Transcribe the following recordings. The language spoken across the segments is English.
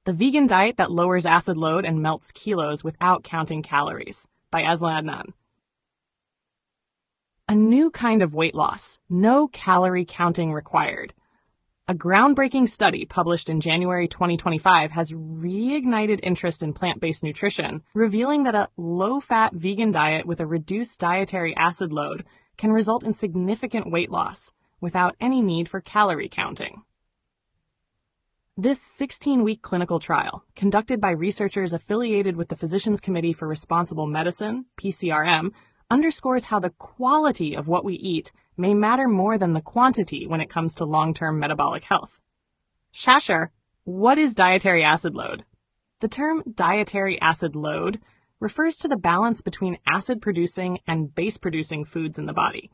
The Vegan Diet That Lowers Acid Load and Melts Kilos Without Counting Calories by Azlan Adnan. A new kind of weight loss, no calorie counting required. A groundbreaking study published in January 2025 has reignited interest in plant-based nutrition, revealing that a low-fat vegan diet with a reduced dietary acid load can result in significant weight loss without any need for calorie counting. This 16-week clinical trial, conducted by researchers affiliated with the Physicians Committee for Responsible Medicine, PCRM, underscores how the quality of what we eat may matter more than the quantity when it comes to long-term metabolic health. Shasher, what is dietary acid load? The term dietary acid load refers to the balance between acid-producing and base-producing foods in the body.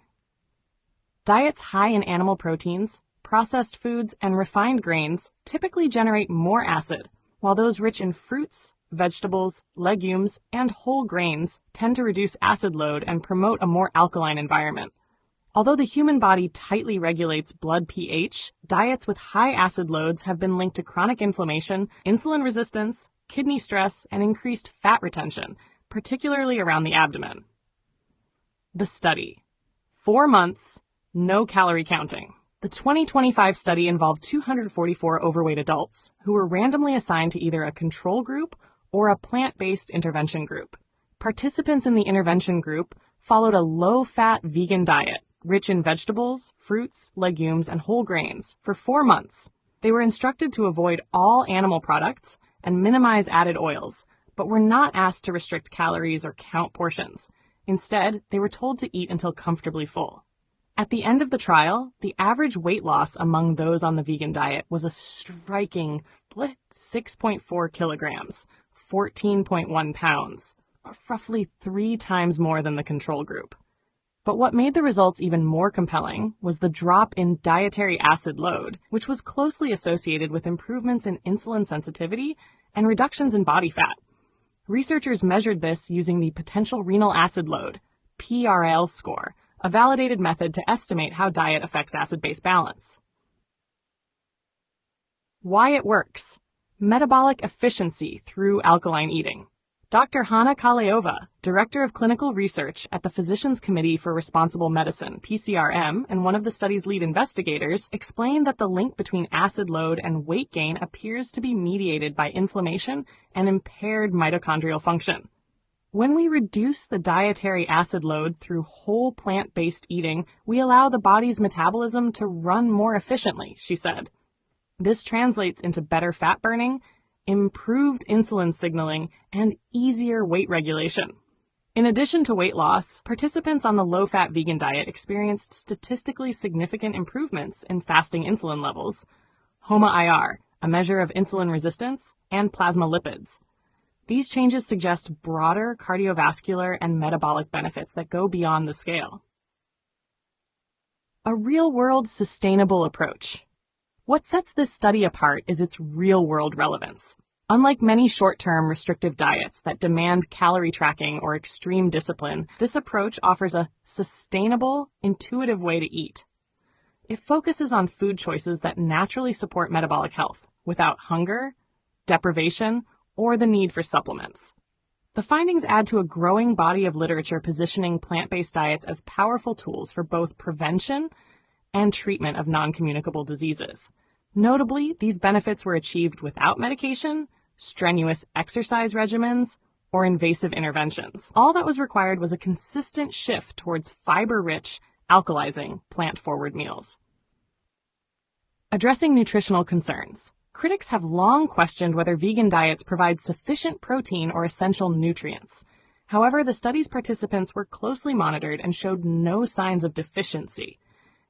Diets high in animal proteins, processed foods, and refined grains typically generate more acid, while those rich in fruits, vegetables, legumes, and whole grains tend to reduce acid load and promote a more alkaline environment. Although the human body tightly regulates blood pH, diets with high acid loads have been linked to chronic inflammation, insulin resistance, kidney stress, and increased fat retention, particularly around the abdomen. The study. 4 months, no calorie counting. The 2025 study involved 244 overweight adults who were randomly assigned to either a control group or a plant-based intervention group. Participants in the intervention group followed a low-fat vegan diet, rich in vegetables, fruits, legumes, and whole grains, for 4 months. They were instructed to avoid all animal products and minimize added oils, but were not asked to restrict calories or count portions. Instead, they were told to eat until comfortably full. At the end of the trial, the average weight loss among those on the vegan diet was a striking 6.4 kilograms, 14.1 pounds, roughly 3 times more than the control group. But what made the results even more compelling was the drop in dietary acid load, which was closely associated with improvements in insulin sensitivity and reductions in body fat. Researchers measured this using the potential renal acid load, PRL score, a validated method to estimate how diet affects acid-base balance. Why it works. Metabolic efficiency through alkaline eating. Dr. Hanna Kaleova, Director of Clinical Research at the Physicians Committee for Responsible Medicine, PCRM, and one of the study's lead investigators, explained that the link between acid load and weight gain appears to be mediated by inflammation and impaired mitochondrial function. When we reduce the dietary acid load through whole plant-based eating, we allow the body's metabolism to run more efficiently, she said. This translates into better fat burning, improved insulin signaling, and easier weight regulation. In addition to weight loss, participants on the low-fat vegan diet experienced statistically significant improvements in fasting insulin levels, HOMA-IR, a measure of insulin resistance, and plasma lipids. These changes suggest broader cardiovascular and metabolic benefits that go beyond the scale. A real-world sustainable approach. What sets this study apart is its real-world relevance. Unlike many short-term restrictive diets that demand calorie tracking or extreme discipline, this approach offers a sustainable, intuitive way to eat. It focuses on food choices that naturally support metabolic health without hunger, deprivation, or the need for supplements. The findings add to a growing body of literature positioning plant-based diets as powerful tools for both prevention and treatment of non-communicable diseases. Notably, these benefits were achieved without medication, strenuous exercise regimens, or invasive interventions. All that was required was a consistent shift towards fiber-rich, alkalizing, plant-forward meals. Addressing nutritional concerns. Critics have long questioned whether vegan diets provide sufficient protein or essential nutrients. However, the study's participants were closely monitored and showed no signs of deficiency.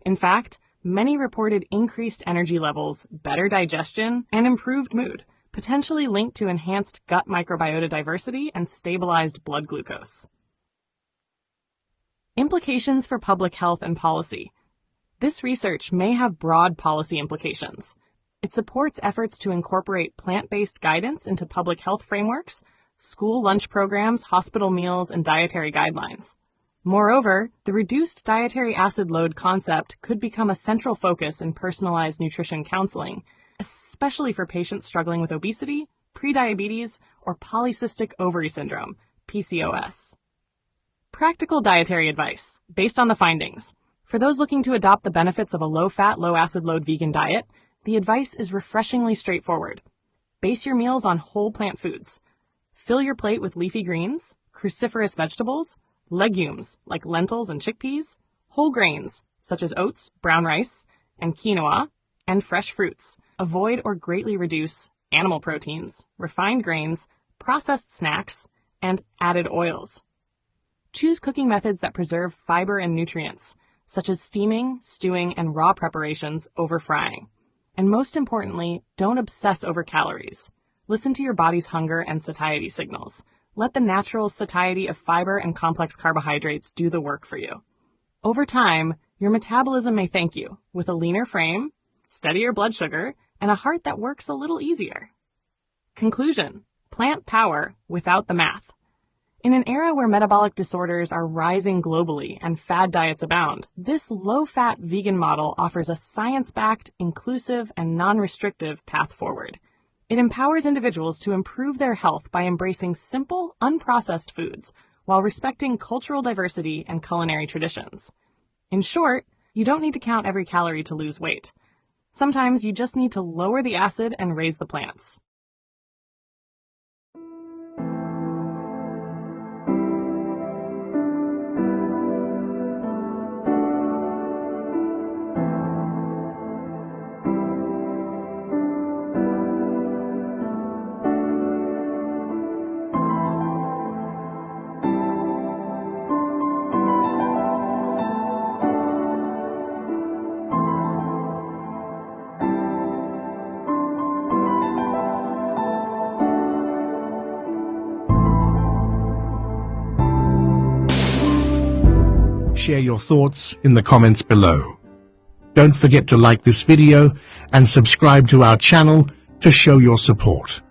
In fact, many reported increased energy levels, better digestion, and improved mood, potentially linked to enhanced gut microbiota diversity and stabilized blood glucose. Implications for public health and policy. This research may have broad policy implications. It supports efforts to incorporate plant-based guidance into public health frameworks, school lunch programs, hospital meals, and dietary guidelines. Moreover, the reduced dietary acid load concept could become a central focus in personalized nutrition counseling, especially for patients struggling with obesity, prediabetes, or polycystic ovary syndrome, PCOS. Practical dietary advice, based on the findings. For those looking to adopt the benefits of a low-fat, low-acid load vegan diet, the advice is refreshingly straightforward. Base your meals on whole plant foods. Fill your plate with leafy greens, cruciferous vegetables, legumes like lentils and chickpeas, whole grains such as oats, brown rice, and quinoa, and fresh fruits. Avoid or greatly reduce animal proteins, refined grains, processed snacks, and added oils. Choose cooking methods that preserve fiber and nutrients, such as steaming, stewing, and raw preparations over frying. And most importantly, don't obsess over calories. Listen to your body's hunger and satiety signals. Let the natural satiety of fiber and complex carbohydrates do the work for you. Over time, your metabolism may thank you with a leaner frame, steadier blood sugar, and a heart that works a little easier. Conclusion: plant power without the math. In an era where metabolic disorders are rising globally and fad diets abound, this low-fat vegan model offers a science-backed, inclusive, and non-restrictive path forward. It empowers individuals to improve their health by embracing simple, unprocessed foods while respecting cultural diversity and culinary traditions. In short, you don't need to count every calorie to lose weight. Sometimes you just need to lower the acid and raise the plants. Share your thoughts in the comments below. Don't forget to like this video and subscribe to our channel to show your support.